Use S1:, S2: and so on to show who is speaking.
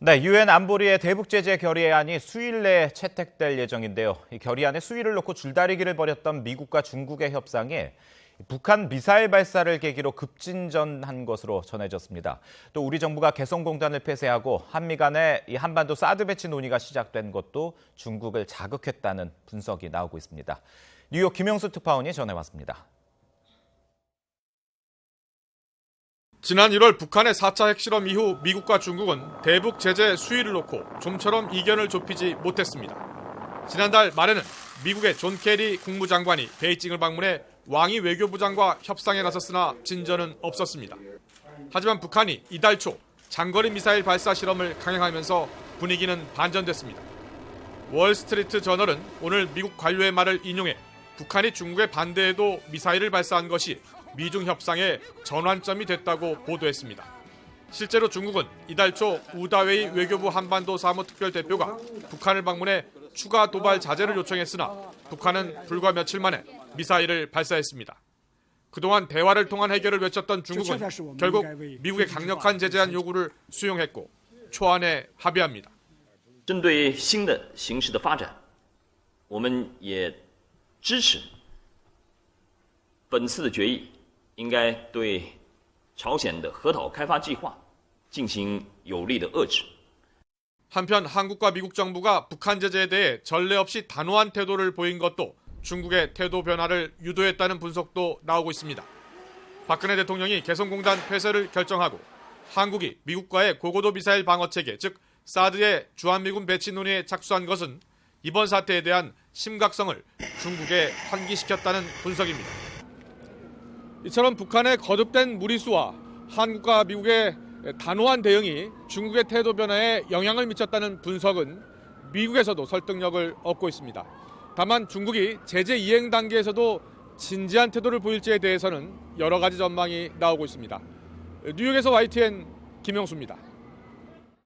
S1: 네, 유엔 안보리의 대북 제재 결의안이 수일 내에 채택될 예정인데요. 이 결의안에 수위를 놓고 줄다리기를 벌였던 미국과 중국의 협상이 북한 미사일 발사를 계기로 급진전한 것으로 전해졌습니다. 또 우리 정부가 개성공단을 폐쇄하고 한미 간의 이 한반도 사드 배치 논의가 시작된 것도 중국을 자극했다는 분석이 나오고 있습니다. 뉴욕 김영수 특파원이 전해왔습니다.
S2: 지난 1월 북한의 4차 핵실험 이후 미국과 중국은 대북 제재 수위를 놓고 좀처럼 이견을 좁히지 못했습니다. 지난달 말에는 미국의 존 케리 국무장관이 베이징을 방문해 왕이 외교부장과 협상에 나섰으나 진전은 없었습니다. 하지만 북한이 이달 초 장거리 미사일 발사 실험을 강행하면서 분위기는 반전됐습니다. 월스트리트 저널은 오늘 미국 관료의 말을 인용해 북한이 중국의 반대에도 미사일을 발사한 것이 미중 협상의 전환점이 됐다고 보도했습니다. 실제로 중국은 이달 초 우다웨이 외교부 한반도 사무특별대표가 북한을 방문해 추가 도발 자제를 요청했으나 북한은 불과 며칠 만에 미사일을 발사했습니다. 그동안 대화를 통한 해결을 외쳤던 중국은 결국 미국의 강력한 제재안 요구를 수용했고 초안에 합의합니다.
S3: 针对新的形势的发展，我们也支持本次的决议应该对朝鲜的核岛开发计划进行有力的遏制。
S2: 한편 한국과 미국 정부가 북한 제재에 대해 전례 없이 단호한 태도를 보인 것도 중국의 태도 변화를 유도했다는 분석도 나오고 있습니다. 박근혜 대통령이 개성공단 폐쇄를 결정하고 한국이 미국과의 고고도 미사일 방어 체계, 즉 사드의 주한미군 배치 논의에 착수한 것은 이번 사태에 대한 심각성을 중국에 환기시켰다는 분석입니다. 이처럼 북한의 거듭된 무리수와 한국과 미국의 단호한 대응이 중국의 태도 변화에 영향을 미쳤다는 분석은 미국에서도 설득력을 얻고 있습니다. 다만 중국이 제재 이행 단계에서도 진지한 태도를 보일지에 대해서는 여러 가지 전망이 나오고 있습니다. 뉴욕에서 YTN 김영수입니다.